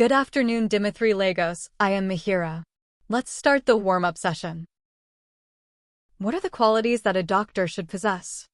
Good afternoon, Dimitri Lagos. I am Mihiraa. Let's start the warm-up session. What are the qualities that a doctor should possess?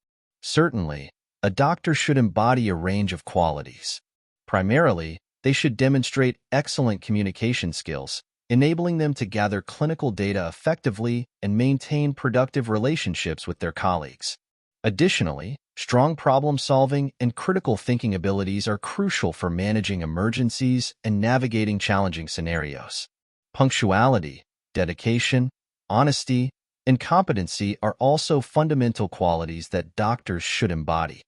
Certainly, a doctor should embody a range of qualities. Primarily, they should demonstrate excellent communication skills, enabling them to gather clinical data effectively and maintain productive relationships with their colleagues. Additionally, strong problem-solving and critical thinking abilities are crucial for managing emergencies and navigating challenging scenarios. Punctuality, dedication, honesty, and competency are also fundamental qualities that doctors should embody.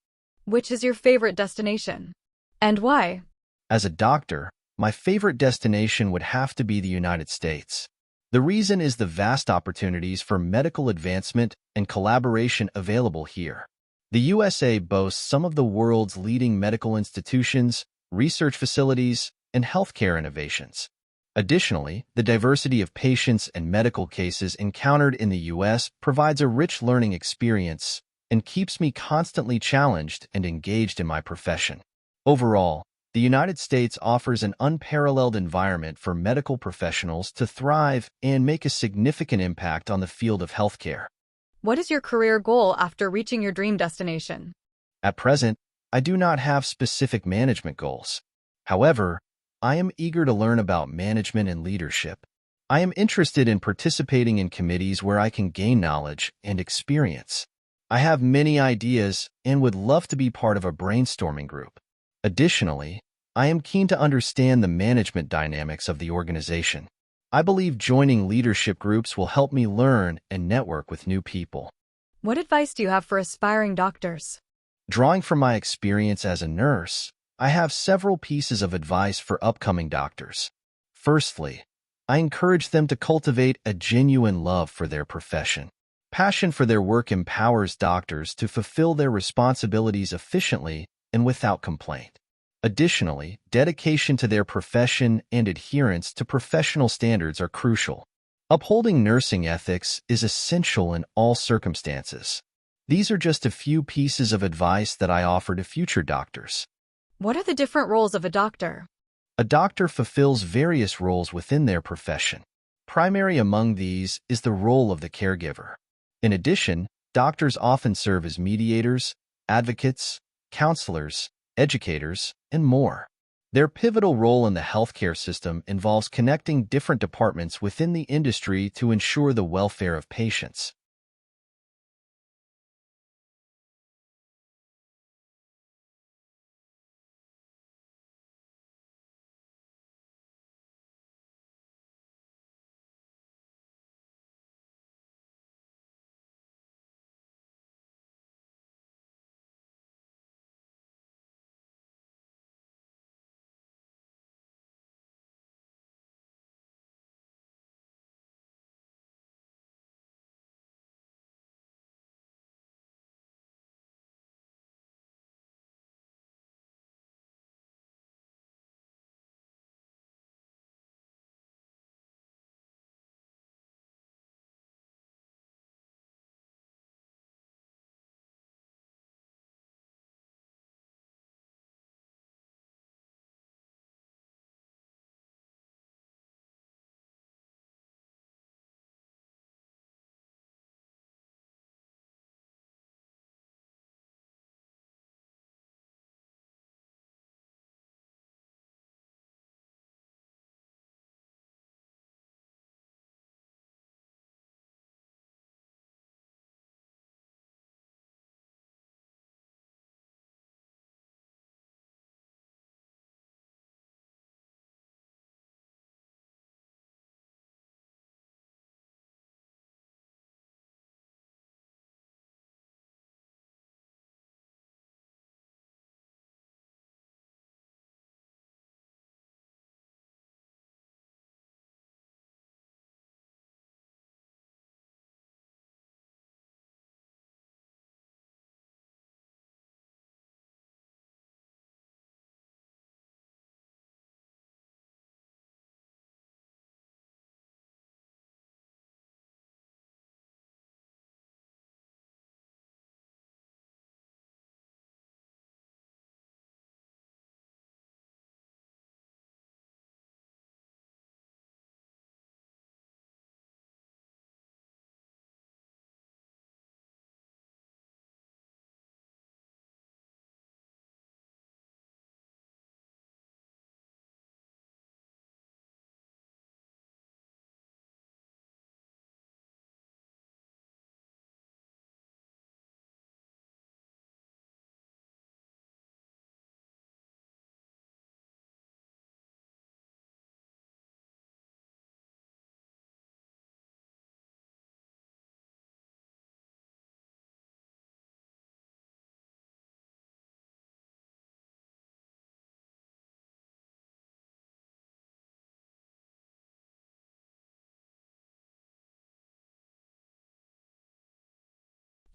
Which is your favorite destination? And why? As a doctor, my favorite destination would have to be the United States. The reason is the vast opportunities for medical advancement and collaboration available here. The USA boasts some of the world's leading medical institutions, research facilities, and healthcare innovations. Additionally, the diversity of patients and medical cases encountered in the U.S. provides a rich learning experience and keeps me constantly challenged and engaged in my profession. Overall, the United States offers an unparalleled environment for medical professionals to thrive and make a significant impact on the field of healthcare. What is your career goal after reaching your dream destination? At present, I do not have specific management goals. However, I am eager to learn about management and leadership. I am interested in participating in committees where I can gain knowledge and experience. I have many ideas and would love to be part of a brainstorming group. Additionally, I am keen to understand the management dynamics of the organization. I believe joining leadership groups will help me learn and network with new people. What advice do you have for aspiring doctors? Drawing from my experience as a nurse, I have several pieces of advice for upcoming doctors. Firstly, I encourage them to cultivate a genuine love for their profession. Passion for their work empowers doctors to fulfill their responsibilities efficiently and without complaint. Additionally, dedication to their profession and adherence to professional standards are crucial. Upholding nursing ethics is essential in all circumstances. These are just a few pieces of advice that I offer to future doctors. What are the different roles of a doctor? A doctor fulfills various roles within their profession. Primary among these is the role of the caregiver. In addition, doctors often serve as mediators, advocates, counselors, educators, and more. Their pivotal role in the healthcare system involves connecting different departments within the industry to ensure the welfare of patients.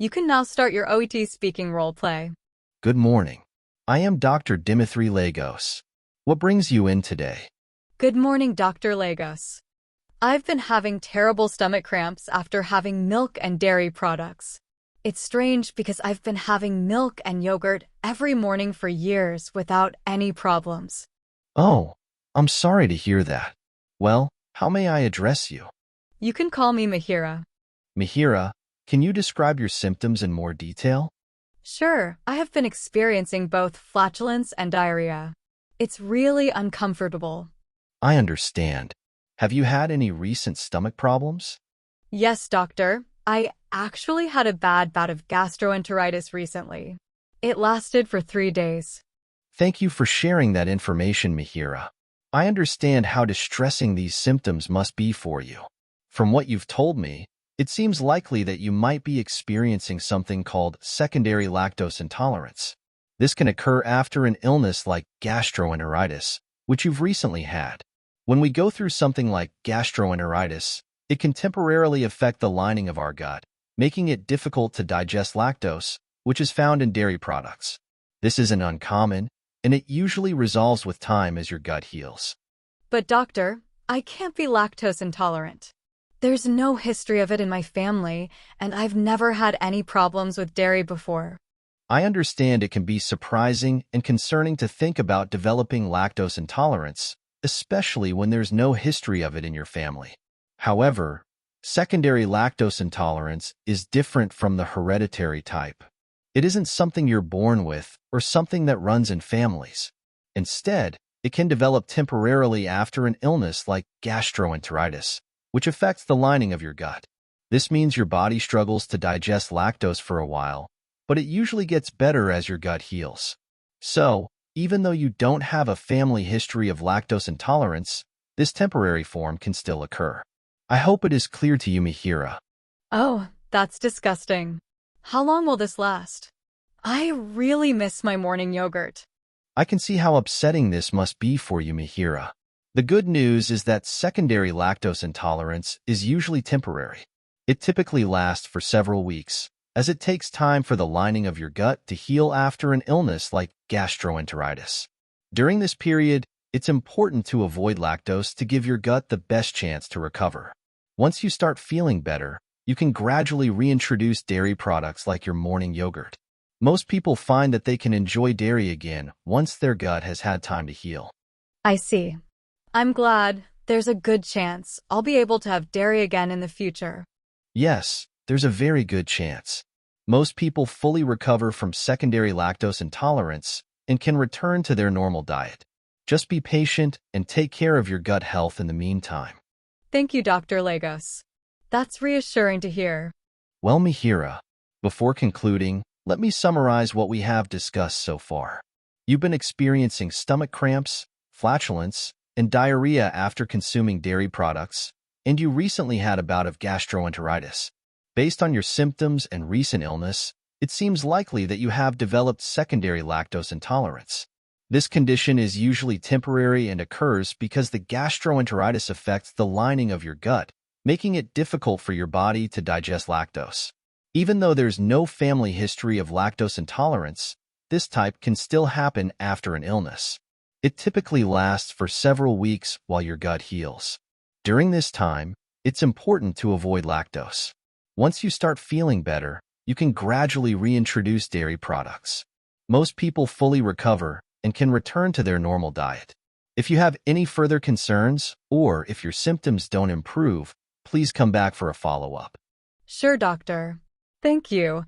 You can now start your OET-speaking roleplay. Good morning. I am Dr. Dimitri Lagos. What brings you in today? Good morning, Dr. Lagos. I've been having terrible stomach cramps after having milk and dairy products. It's strange because I've been having milk and yogurt every morning for years without any problems. Oh, I'm sorry to hear that. Well, how may I address you? You can call me Mihiraa. Mihiraa, can you describe your symptoms in more detail? Sure, I have been experiencing both flatulence and diarrhea. It's really uncomfortable. I understand. Have you had any recent stomach problems? Yes, doctor. I actually had a bad bout of gastroenteritis recently. It lasted for 3 days. Thank you for sharing that information, Mihiraa. I understand how distressing these symptoms must be for you. From what you've told me, it seems likely that you might be experiencing something called secondary lactose intolerance. This can occur after an illness like gastroenteritis, which you've recently had. When we go through something like gastroenteritis, it can temporarily affect the lining of our gut, making it difficult to digest lactose, which is found in dairy products. This isn't uncommon, and it usually resolves with time as your gut heals. But doctor, I can't be lactose intolerant. There's no history of it in my family, and I've never had any problems with dairy before. I understand it can be surprising and concerning to think about developing lactose intolerance, especially when there's no history of it in your family. However, secondary lactose intolerance is different from the hereditary type. It isn't something you're born with or something that runs in families. Instead, it can develop temporarily after an illness like gastroenteritis, which affects the lining of your gut. This means your body struggles to digest lactose for a while, but it usually gets better as your gut heals. So, even though you don't have a family history of lactose intolerance, this temporary form can still occur. I hope it is clear to you, Mihiraa. Oh, that's disgusting. How long will this last? I really miss my morning yogurt. I can see how upsetting this must be for you, Mihiraa. The good news is that secondary lactose intolerance is usually temporary. It typically lasts for several weeks, as it takes time for the lining of your gut to heal after an illness like gastroenteritis. During this period, it's important to avoid lactose to give your gut the best chance to recover. Once you start feeling better, you can gradually reintroduce dairy products like your morning yogurt. Most people find that they can enjoy dairy again once their gut has had time to heal. I see. I'm glad. There's a good chance I'll be able to have dairy again in the future. Yes, there's a very good chance. Most people fully recover from secondary lactose intolerance and can return to their normal diet. Just be patient and take care of your gut health in the meantime. Thank you, Dr. Lagos. That's reassuring to hear. Well, Mihiraa, before concluding, let me summarize what we have discussed so far. You've been experiencing stomach cramps, flatulence, and diarrhea after consuming dairy products, and you recently had a bout of gastroenteritis. Based on your symptoms and recent illness, it seems likely that you have developed secondary lactose intolerance. This condition is usually temporary and occurs because the gastroenteritis affects the lining of your gut, making it difficult for your body to digest lactose. Even though there's no family history of lactose intolerance, this type can still happen after an illness. It typically lasts for several weeks while your gut heals. During this time, it's important to avoid lactose. Once you start feeling better, you can gradually reintroduce dairy products. Most people fully recover and can return to their normal diet. If you have any further concerns, or if your symptoms don't improve, please come back for a follow-up. Sure, doctor. Thank you.